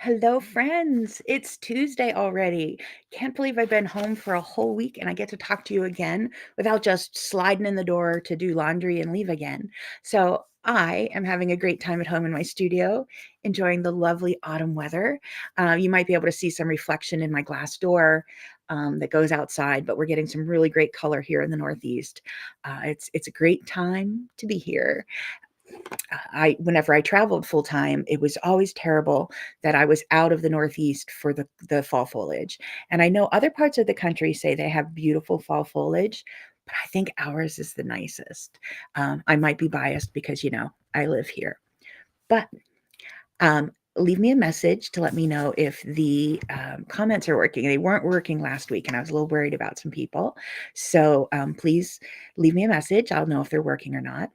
Hello, friends. It's Tuesday already. Can't believe I've been home for a whole week and I get to talk to you again without just sliding in the door to do laundry and leave again. So, I am having a great time at home in my studio, enjoying the lovely autumn weather. You might be able to see some reflection in my glass door that goes outside, but we're getting some really great color here in the Northeast. It's a great time to be here. I whenever I traveled full time, it was always terrible that I was out of the Northeast for the fall foliage. And I know other parts of the country say they have beautiful fall foliage, but I think ours is the nicest. I might be biased because I live here, but leave me a message to let me know if the comments are working. They weren't working last week, and I was a little worried about some people. So please leave me a message. I'll know if they're working or not.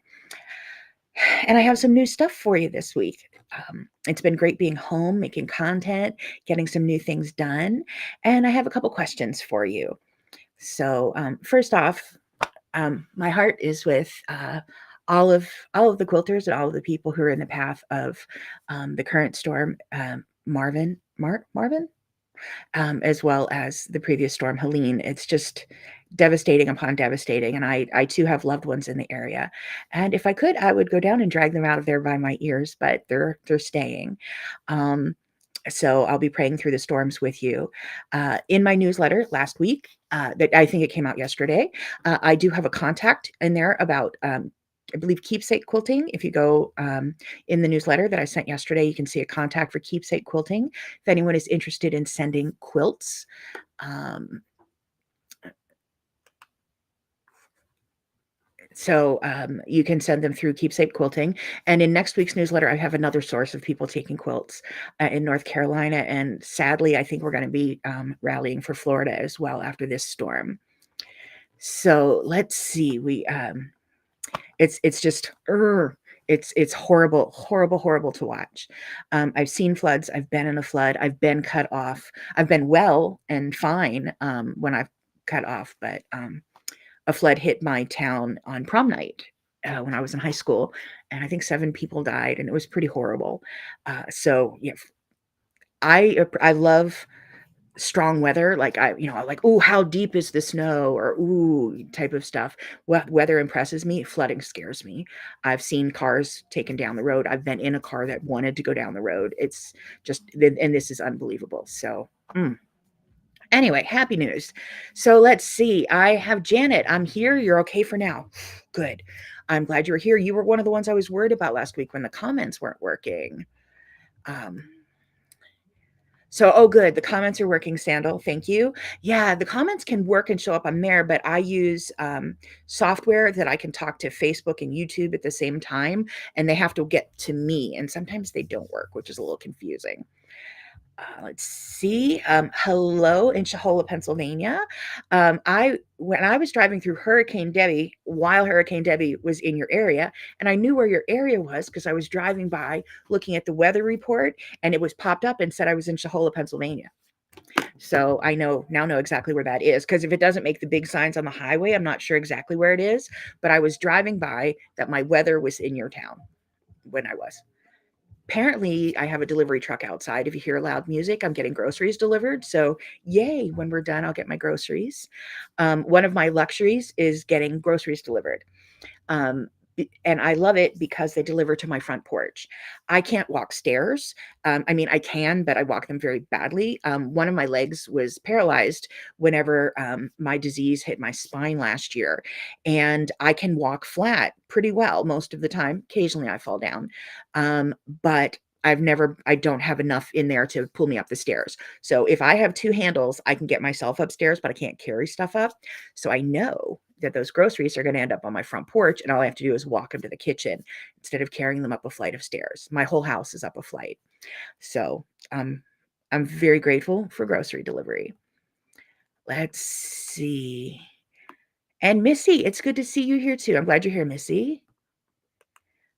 And I have some new stuff for you this week. It's been great being home, making content, getting some new things done. And I have a couple questions for you. So, first off, my heart is with all of the quilters and all of the people who are in the path of the current storm, Marvin, as well as the previous storm, Helene. It's just devastating upon devastating. And I too have loved ones in the area. And if I could, I would go down and drag them out of there by my ears, but they're staying. Um, so I'll be praying through the storms with you. In my newsletter last week, that I think it came out yesterday, I do have a contact in there about I believe keepsake quilting. If you go in the newsletter that I sent yesterday, you can see a contact for keepsake quilting. If anyone is interested in sending quilts, um, you can send them through Keepsake Quilting. And in next week's newsletter, I have another source of people taking quilts in North Carolina. And sadly, I think we're going to be rallying for Florida as well after this storm. So let's see. It's just, it's horrible, horrible, horrible to watch. I've seen floods. I've been in a flood. I've been cut off. I've been well and fine when I've cut off, but a flood hit my town on prom night when I was in high school, and I think 7 people died, and it was pretty horrible. So yeah, I love strong weather. Like I like, oh, how deep is the snow, or ooh, type of stuff. Weather impresses me. Flooding scares me. I've seen cars taken down the road. I've been in a car that wanted to go down the road. It's just, and this is unbelievable. So. Anyway, happy news. So let's see. I have Janet. I'm here. You're okay for now. Good. I'm glad you were here. You were one of the ones I was worried about last week when the comments weren't working. Um, oh, good. The comments are working, Sandal. Thank you. Yeah, the comments can work and show up on there, but I use software that I can talk to Facebook and YouTube at the same time, and they have to get to me. And sometimes they don't work, which is a little confusing. Let's see. Hello in Shahola, Pennsylvania. When I was driving through Hurricane Debby, while Hurricane Debby was in your area, and I knew where your area was because I was driving by looking at the weather report, and it was popped up and said I was in Shahola, Pennsylvania. So I know exactly where that is, because if it doesn't make the big signs on the highway, I'm not sure exactly where it is. But I was driving by that my weather was in your town when I was. Apparently I have a delivery truck outside. If you hear loud music, I'm getting groceries delivered. So yay, when we're done, I'll get my groceries. One of my luxuries is getting groceries delivered. Um, and I love it because they deliver to my front porch. I can't walk stairs. I mean, I can, but I walk them very badly. One of my legs was paralyzed whenever my disease hit my spine last year, and I can walk flat pretty well most of the time. Occasionally, I fall down, but I don't have enough in there to pull me up the stairs. So if I have 2 handles, I can get myself upstairs, but I can't carry stuff up. So I know that those groceries are going to end up on my front porch, and all I have to do is walk them to the kitchen instead of carrying them up a flight of stairs. My whole house is up a flight. So I'm very grateful for grocery delivery. Let's see. And Missy, it's good to see you here too. I'm glad you're here, Missy.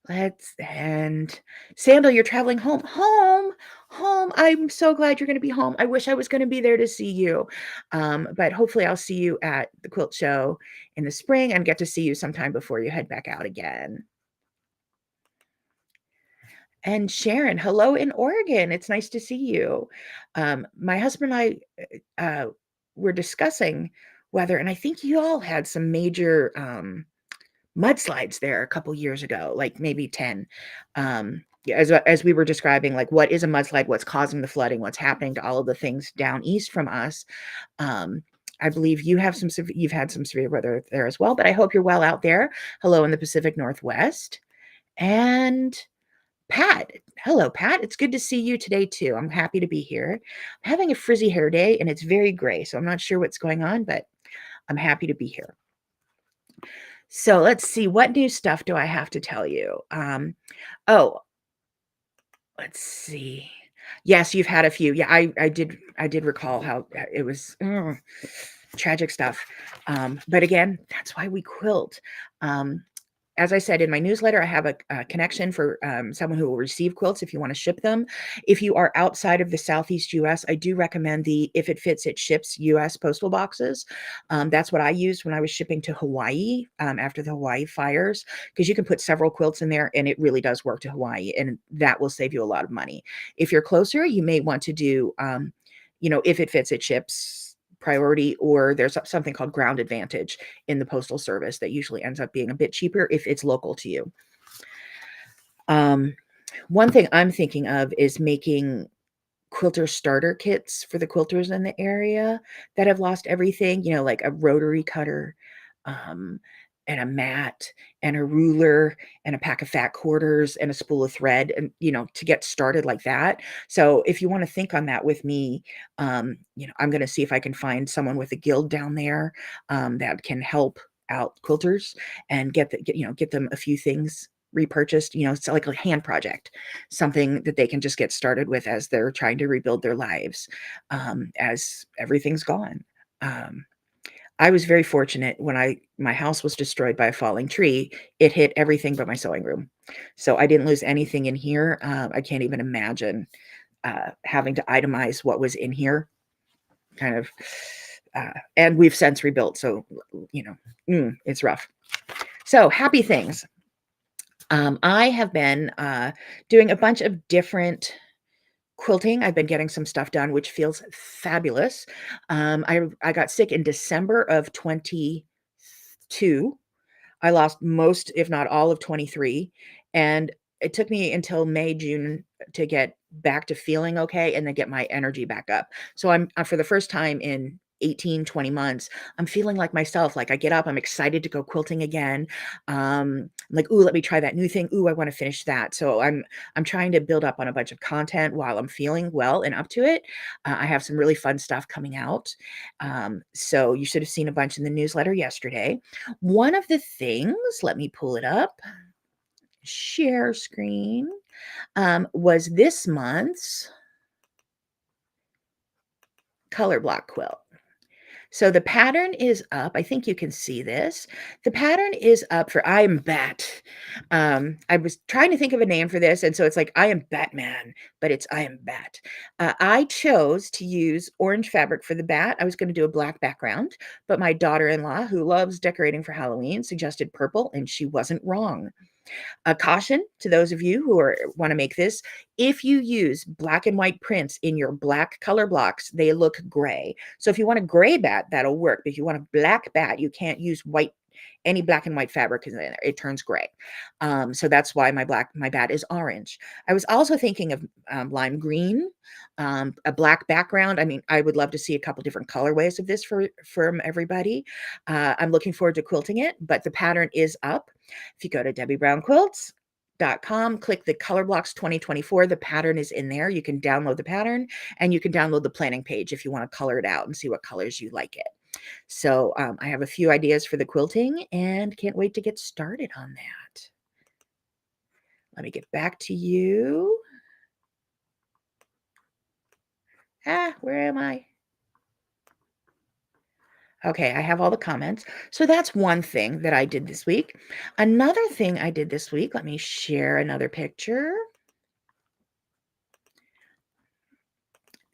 And Sandal, you're traveling home. Home. I'm so glad you're going to be home. I wish I was going to be there to see you. But hopefully I'll see you at the quilt show in the spring and get to see you sometime before you head back out again. And Sharon, hello in Oregon. It's nice to see you. My husband and I were discussing whether, and I think you all had some major mudslides there a couple years ago, like maybe 10. Yeah, as we were describing, like what is a mudslide, what's causing the flooding, what's happening to all of the things down east from us. Um, I believe you've had some severe weather there as well, but I hope you're well out there. Hello in the Pacific Northwest. And Pat, hello, Pat. It's good to see you today too. I'm happy to be here. I'm having a frizzy hair day and it's very gray, so I'm not sure what's going on, but I'm happy to be here. So let's see, what new stuff do I have to tell you? Oh, let's see. Yes, you've had a few. Yeah, I did recall how it was tragic stuff. But again, that's why we quilt. Um, as I said in my newsletter, I have a connection for someone who will receive quilts if you want to ship them. If you are outside of the Southeast US, I do recommend the If It Fits, It Ships US postal boxes. That's what I used when I was shipping to Hawaii after the Hawaii fires, because you can put several quilts in there and it really does work to Hawaii, and that will save you a lot of money. If you're closer, you may want to do, If It Fits, It Ships priority, or there's something called ground advantage in the postal service that usually ends up being a bit cheaper if it's local to you. One thing I'm thinking of is making quilter starter kits for the quilters in the area that have lost everything, like a rotary cutter, um, and a mat and a ruler and a pack of fat quarters and a spool of thread, and to get started like that. So if you want to think on that with me, I'm going to see if I can find someone with a guild down there that can help out quilters and get them a few things repurchased. It's like a hand project, something that they can just get started with as they're trying to rebuild their lives, as everything's gone. Um, I was very fortunate when my house was destroyed by a falling tree. It hit everything but my sewing room. So I didn't lose anything in here. I can't even imagine having to itemize what was in here, kind of. And we've since rebuilt. So, it's rough. So happy things. I have been doing a bunch of different quilting. I've been getting some stuff done, which feels fabulous. I got sick in December of 22. I lost most, if not all, of 23, and it took me until May, June to get back to feeling okay and then get my energy back up. So I'm for the first time in 18, 20 months, I'm feeling like myself. Like I get up, I'm excited to go quilting again. I'm like, ooh, let me try that new thing. Ooh, I want to finish that. So I'm trying to build up on a bunch of content while I'm feeling well and up to it. I have some really fun stuff coming out. So you should have seen a bunch in the newsletter yesterday. One of the things, let me pull it up, share screen, was this month's color block quilt. So the pattern is up. I think you can see this. The pattern is up for I Am Bat. I was trying to think of a name for this, and so it's like I Am Batman, but it's I Am Bat. I chose to use orange fabric for the bat. I was going to do a black background, but my daughter-in-law, who loves decorating for Halloween, suggested purple, and she wasn't wrong. A caution to those of you who want to make this: if you use black and white prints in your black color blocks, they look gray. So if you want a gray bat, that'll work. But if you want a black bat, you can't use any black and white fabric in there. It turns gray. So that's why my bat is orange. I was also thinking of lime green, a black background. I mean, I would love to see a couple different colorways of this from everybody. I'm looking forward to quilting it, but the pattern is up. If you go to debbybrownquilts.com, click the Color Blocks 2024, the pattern is in there. You can download the pattern, and you can download the planning page if you want to color it out and see what colors you like it. So I have a few ideas for the quilting and can't wait to get started on that. Let me get back to you. Where am I? Okay, I have all the comments. So that's one thing that I did this week. Another thing I did this week, let me share another picture.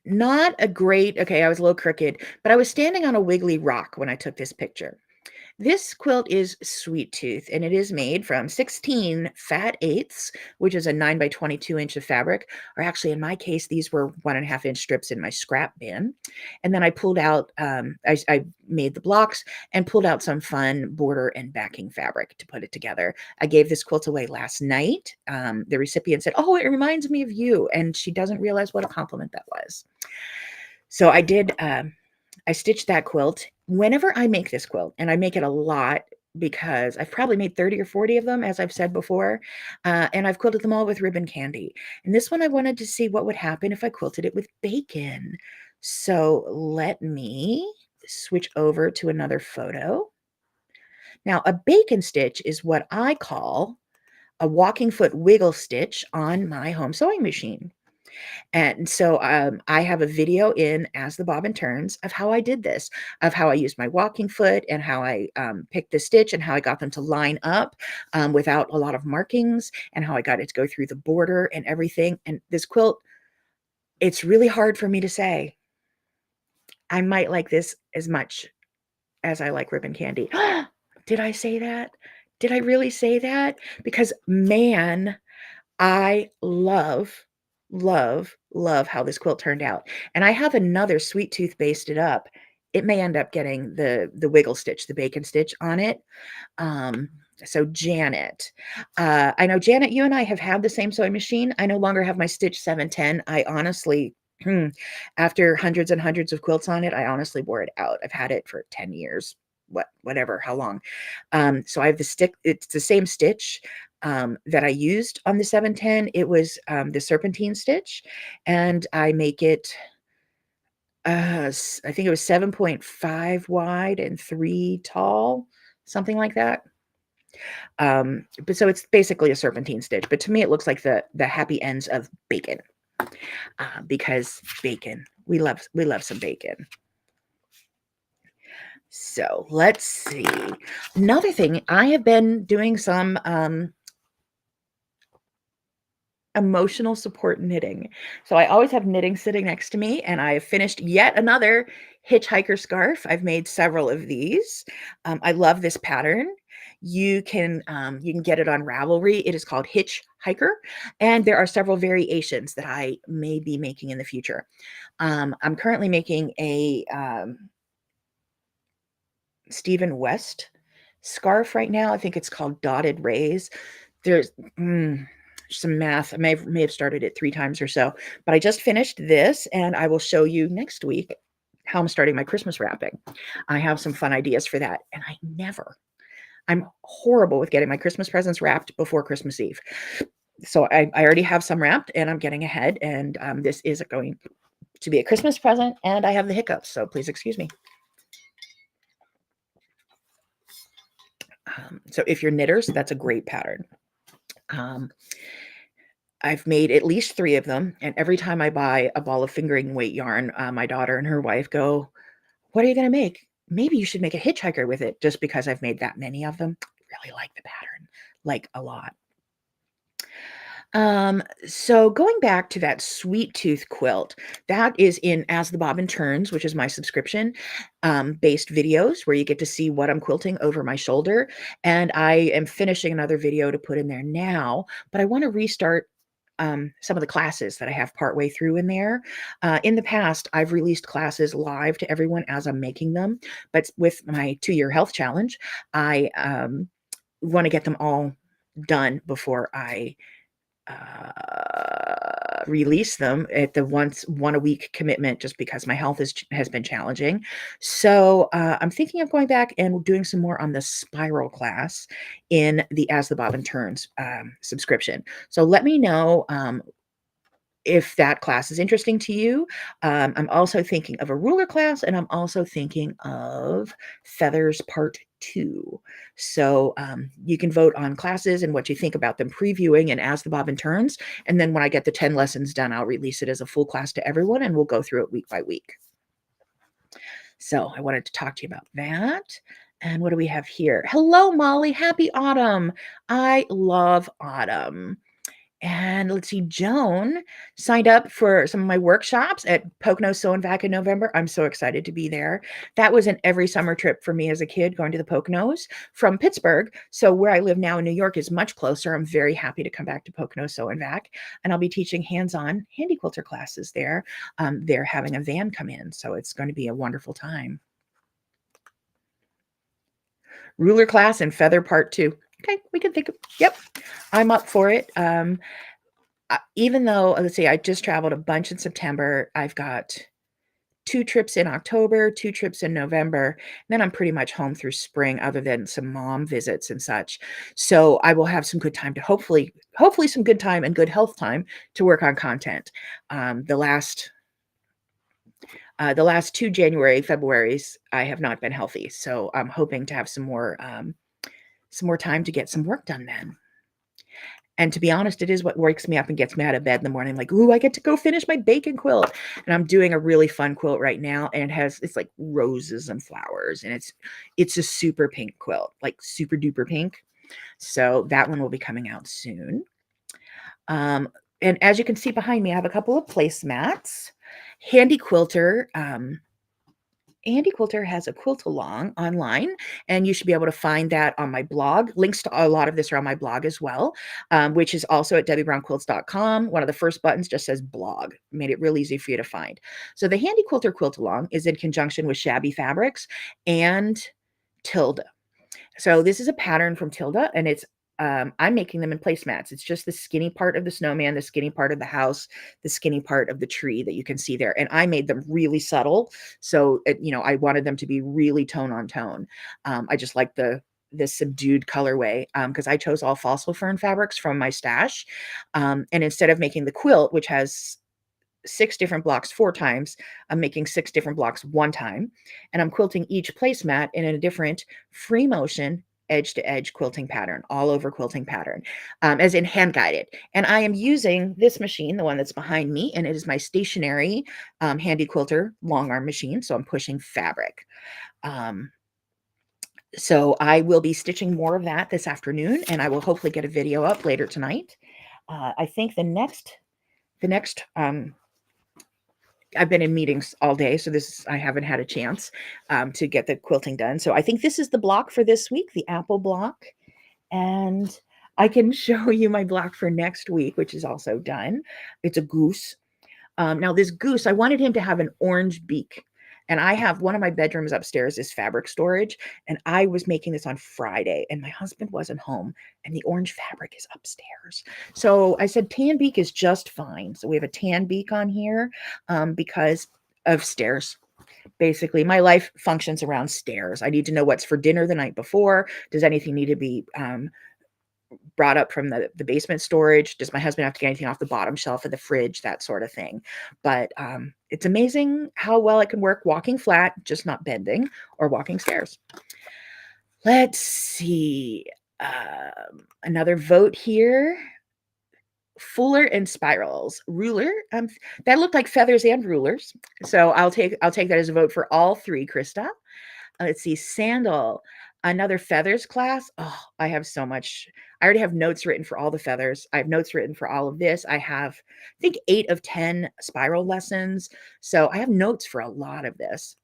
Not a great, okay, I was a little crooked, but I was standing on a wiggly rock when I took this picture. This quilt is Sweet Tooth, and it is made from 16 fat eighths, which is a 9 by 22 inch of fabric. Or actually, in my case, these were 1.5 inch strips in my scrap bin. And then I pulled out, I made the blocks and pulled out some fun border and backing fabric to put it together. I gave this quilt away last night. The recipient said, "Oh, it reminds me of you." And she doesn't realize what a compliment that was. So I did. I stitched that quilt. Whenever I make this quilt, and I make it a lot because I've probably made 30 or 40 of them, as I've said before, and I've quilted them all with ribbon candy. And this one, I wanted to see what would happen if I quilted it with bacon. So let me switch over to another photo. Now, a bacon stitch is what I call a walking foot wiggle stitch on my home sewing machine. And so I have a video in As the Bobbin Turns of how I did this, of how I used my walking foot and how I picked the stitch and how I got them to line up without a lot of markings and how I got it to go through the border and everything. And this quilt, it's really hard for me to say I might like this as much as I like ribbon candy. Did I say that? Did I really say that? Because man, I love how this quilt turned out. And I have another Sweet Tooth basted up. It may end up getting the wiggle stitch, the bacon stitch on it. Um, so Janet, I know Janet, you and I have had the same sewing machine. I no longer have my Stitch 710. I honestly, after hundreds and hundreds of quilts on it, I honestly wore it out. I've had it for 10 years, whatever, how long. So I have the stick, it's the same stitch that I used on the 710. It was the serpentine stitch, and I make it, I think it was 7.5 wide and 3 tall, something like that. But so it's basically a serpentine stitch, but to me it looks like the happy ends of bacon, because bacon, we love some bacon. So let's see. Another thing, I have been doing some emotional support knitting. So I always have knitting sitting next to me, and I have finished yet another hitchhiker scarf. I've made several of these. I love this pattern. You can get it on Ravelry. It is called Hitchhiker, and there are several variations that I may be making in the future. I'm currently making a Stephen West scarf right now. I think it's called Dotted Rays. There's some math. I may have started it 3 times or so, but I just finished this, and I will show you next week how I'm starting my Christmas wrapping. I have some fun ideas for that, and I'm horrible with getting my Christmas presents wrapped before Christmas Eve. So I already have some wrapped, and I'm getting ahead, and this is going to be a Christmas present, and I have the hiccups, so please excuse me. So if you're knitters, that's a great pattern. I've made at least 3 of them, and every time I buy a ball of fingering weight yarn, my daughter and her wife go, "What are you gonna make? Maybe you should make a hitchhiker with it," just because I've made that many of them. I really like the pattern, like, a lot. So going back to that Sweet Tooth quilt, that is in As the Bobbin Turns, which is my subscription based videos where you get to see what I'm quilting over my shoulder. And I am finishing another video to put in there now, but I want to restart some of the classes that I have partway through in there. In the past, I've released classes live to everyone as I'm making them, but with my 2-year health challenge, I want to get them all done before I release them at the one a week commitment, just because my health has been challenging. So I'm thinking of going back and doing some more on the spiral class in the As the Bobbin Turns subscription. So let me know if that class is interesting to you. I'm also thinking of a ruler class, and I'm also thinking of feathers part 2. So you can vote on classes and what you think about them previewing and As the Bobbin Turns. And then when I get the 10 lessons done, I'll release it as a full class to everyone, and we'll go through it week by week. So I wanted to talk to you about that. And what do we have here? Hello, Molly. Happy autumn. I love autumn. And And let's see, Joan signed up for some of my workshops at Pocono Sew and Vac in November. I'm so excited to be there. That was an every summer trip for me as a kid, going to the Poconos from Pittsburgh. So where I live now in New York is much closer. I'm very happy to come back to Pocono Sew and Vac, and I'll be teaching hands-on handy quilter classes there. They're having a van come in, so it's going to be a wonderful time. Ruler class and feather part 2. Okay, we can think of, yep, I'm up for it. Even though, let's see, I just traveled a bunch in September, I've got 2 trips in October, 2 trips in November, and then I'm pretty much home through spring other than some mom visits and such. So I will have some good time to hopefully some good time and good health time to work on content. The last 2 January, Februarys, I have not been healthy. So I'm hoping to have some more time to get some work done then. And to be honest, it is what wakes me up and gets me out of bed in the morning. I'm like, ooh, I get to go finish my bacon quilt. And I'm doing a really fun quilt right now. And it's like roses and flowers. And it's a super pink quilt, like super duper pink. So that one will be coming out soon. And as you can see behind me, I have a couple of placemats. Handy Quilter. Andy Quilter has a quilt along online, and you should be able to find that on my blog. Links to a lot of this are on my blog as well, which is also at debbybrownquilts.com. One of the first buttons just says blog. Made it real easy for you to find. So the Handy Quilter quilt along is in conjunction with Shabby Fabrics and Tilda. So this is a pattern from Tilda, and I'm making them in placemats. It's just the skinny part of the snowman, the skinny part of the house, the skinny part of the tree that you can see there. And I made them really subtle. So, I wanted them to be really tone on tone. I just like this subdued colorway because I chose all fossil fern fabrics from my stash. And instead of making the quilt, which has 6 different blocks 4 times, I'm making 6 different blocks 1 time. And I'm quilting each placemat in a different free motion edge to edge quilting pattern, all over quilting pattern, as in hand guided. And I am using this machine, the one that's behind me, and it is my stationary Handy Quilter long arm machine. So I'm pushing fabric. So I will be stitching more of that this afternoon, and I will hopefully get a video up later tonight. I think the next I've been in meetings all day, so I haven't had a chance to get the quilting done. So I think this is the block for this week, the apple block. And I can show you my block for next week, which is also done. It's a goose. Now this goose, I wanted him to have an orange beak. And I have one of my bedrooms upstairs is fabric storage. And I was making this on Friday and my husband wasn't home and the orange fabric is upstairs. So I said, tan beak is just fine. So we have a tan beak on here because of stairs. Basically, my life functions around stairs. I need to know what's for dinner the night before. Does anything need to be brought up from the basement storage? Does my husband have to get anything off the bottom shelf of the fridge? That sort of thing. But it's amazing how well it can work walking flat, just not bending, or walking stairs. Let's see. Another vote here. Fuller and spirals. Ruler. That looked like feathers and rulers. So I'll take that as a vote for all 3, Krista. Let's see, sandal, another feathers class. Oh, I have so much. I already have notes written for all the feathers. I have notes written for all of this. I have, I think, 8 of 10 spiral lessons. So I have notes for a lot of this.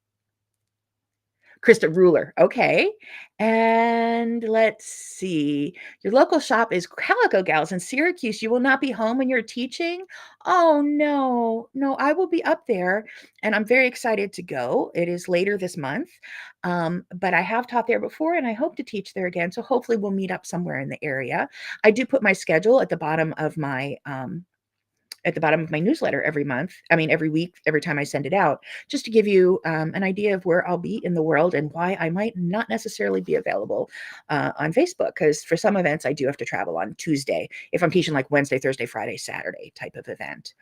Krista, ruler. Okay. And let's see. Your local shop is Calico Gals in Syracuse. You will not be home when you're teaching? Oh, no. No, I will be up there and I'm very excited to go. It is later this month. But I have taught there before and I hope to teach there again. So hopefully we'll meet up somewhere in the area. I do put my schedule at the bottom of my newsletter every week, every time I send it out, just to give you an idea of where I'll be in the world and why I might not necessarily be available on Facebook. Because for some events, I do have to travel on Tuesday if I'm teaching like Wednesday, Thursday, Friday, Saturday type of event.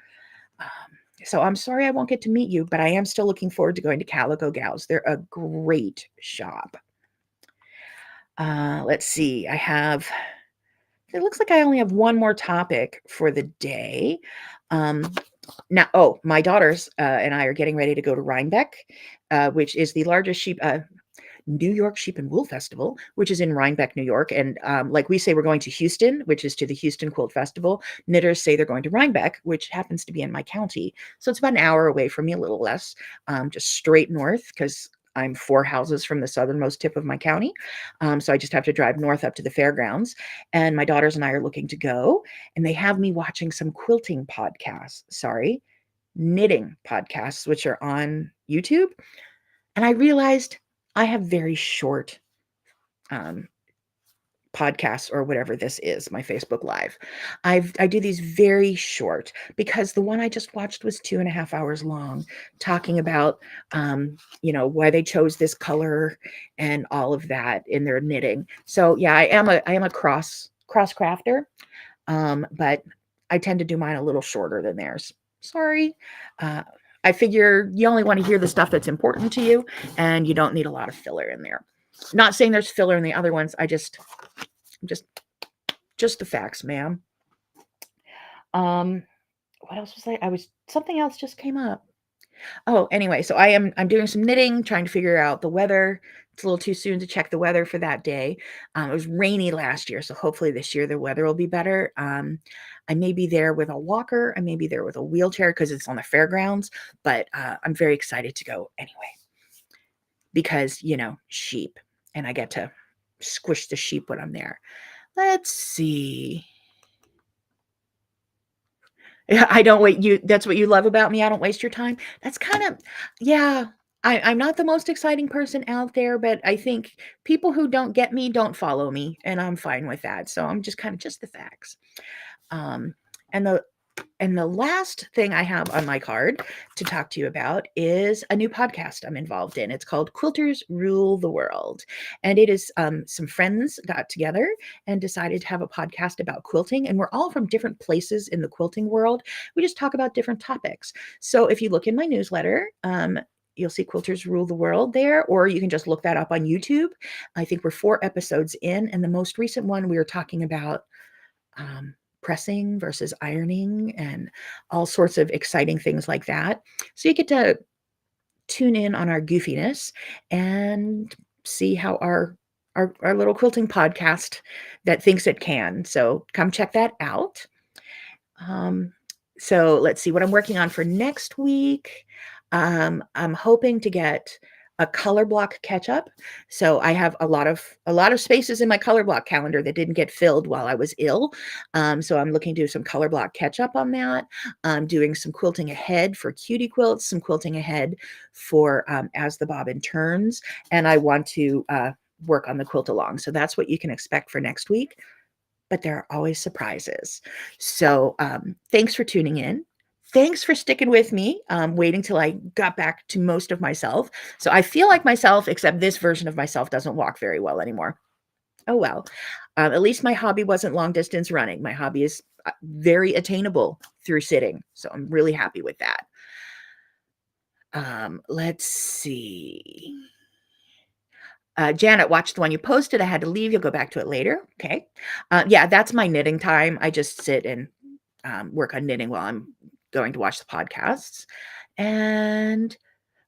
So I'm sorry I won't get to meet you, but I am still looking forward to going to Calico Gals. They're a great shop. Let's see. It looks like I only have one more topic for the day. Now, my daughters and I are getting ready to go to Rhinebeck, which is the largest sheep. New York Sheep and Wool Festival, which is in Rhinebeck, New York. And like we say, we're going to Houston, which is to the Houston Quilt Festival. Knitters say they're going to Rhinebeck, which happens to be in my county. So it's about an hour away from me, a little less, just straight north, because I'm 4 houses from the southernmost tip of my county. So I just have to drive north up to the fairgrounds. And my daughters and I are looking to go. And they have me watching some quilting podcasts. Sorry, knitting podcasts, which are on YouTube. And I realized I have very short um, podcasts or whatever this is, my Facebook Live. I do these very short because the one I just watched was 2.5 hours long, talking about why they chose this color and all of that in their knitting. So yeah, I am a cross crafter, but I tend to do mine a little shorter than theirs. Sorry. Uh, I figure you only want to hear the stuff that's important to you, and you don't need a lot of filler in there. Not saying there's filler in the other ones. Just the facts, ma'am. What else was something else just came up. Oh, anyway, so I'm doing some knitting, trying to figure out the weather. It's a little too soon to check the weather for that day. It was rainy last year, so hopefully this year the weather will be better. I may be there with a walker. I may be there with a wheelchair because it's on the fairgrounds, but I'm very excited to go anyway because, sheep, and I get to squish the sheep when I'm there. Let's see. I don't wait you that's what you love about me, I don't waste your time? That's kind of yeah, I'm not the most exciting person out there, but I think people who don't get me don't follow me, and I'm fine with that, so I'm just kind of just the facts. Um, and the and the last thing I have on my card to talk to you about is a new podcast I'm involved in. It's called Quilters Rule the World. And it is some friends got together and decided to have a podcast about quilting. And we're all from different places in the quilting world. We just talk about different topics. So if you look in my newsletter, you'll see Quilters Rule the World there, or you can just look that up on YouTube. I think we're 4 episodes in. And the most recent one, we were talking about pressing versus ironing and all sorts of exciting things like that. So you get to tune in on our goofiness and see how our little quilting podcast that thinks it can. So come check that out. Um, so let's see what I'm working on for next week. I'm hoping to get a color block catch up. So I have a lot of spaces in my color block calendar that didn't get filled while I was ill. So I'm looking to do some color block catch up on that. I'm doing some quilting ahead for cutie quilts, some quilting ahead for As the Bobbin Turns, and I want to work on the quilt along. So that's what you can expect for next week. But there are always surprises. So thanks for tuning in. Thanks for sticking with me, waiting till I got back to most of myself. So I feel like myself, except this version of myself doesn't walk very well anymore. Oh, well. At least my hobby wasn't long distance running. My hobby is very attainable through sitting. So I'm really happy with that. Let's see. Janet, watch the one you posted. I had to leave. You'll go back to it later. Okay. Yeah, that's my knitting time. I just sit and work on knitting while I'm going to watch the podcasts. And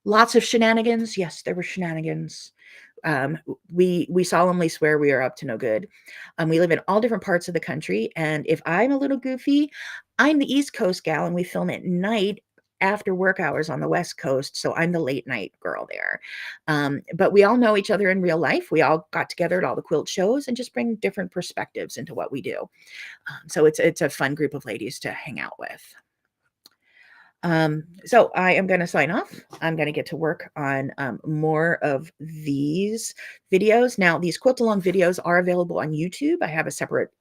lots of shenanigans. Yes, there were shenanigans. We solemnly swear we are up to no good. We live in all different parts of the country, and if I'm a little goofy, I'm the East Coast gal, and we film at night after work hours on the West Coast, so I'm the late night girl there. But we all know each other in real life. We all got together at all the quilt shows and just bring different perspectives into what we do. So it's a fun group of ladies to hang out with. So I am going to sign off. I'm going to get to work on more of these videos. Now, these quilt along videos are available on YouTube. I have a separate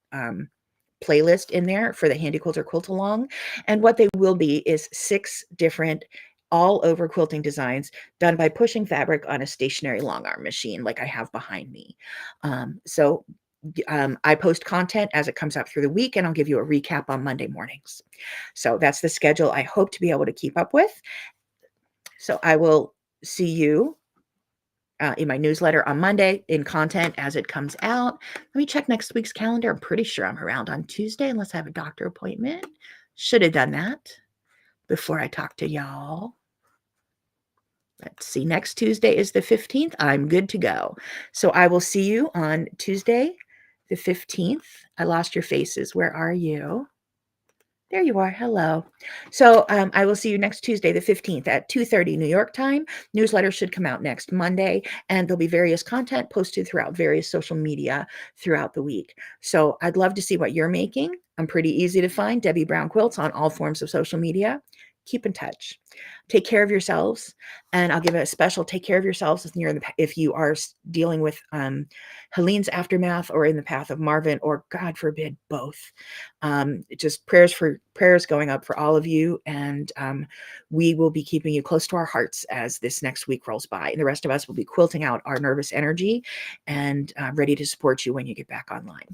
playlist in there for the Handy Quilter Quilt Along. And what they will be is 6 different all over quilting designs done by pushing fabric on a stationary long arm machine like I have behind me. So I post content as it comes out through the week, and I'll give you a recap on Monday mornings. So that's the schedule I hope to be able to keep up with. So I will see you in my newsletter on Monday in content as it comes out. Let me check next week's calendar. I'm pretty sure I'm around on Tuesday unless I have a doctor appointment. Should have done that before I talk to y'all. Let's see, next Tuesday is the 15th. I'm good to go. So I will see you on Tuesday, the 15th. I lost your faces. Where are you? There you are. Hello. So I will see you next Tuesday, the 15th at 2:30 New York time. Newsletter should come out next Monday, and there'll be various content posted throughout various social media throughout the week. So I'd love to see what you're making. I'm pretty easy to find. Debbie Brown Quilts on all forms of social media. Keep in touch. Take care of yourselves, and I'll give a special take care of yourselves if you are dealing with Helene's aftermath or in the path of Marvin, or God forbid both. Just prayers going up for all of you, and we will be keeping you close to our hearts as this next week rolls by, and the rest of us will be quilting out our nervous energy and ready to support you when you get back online.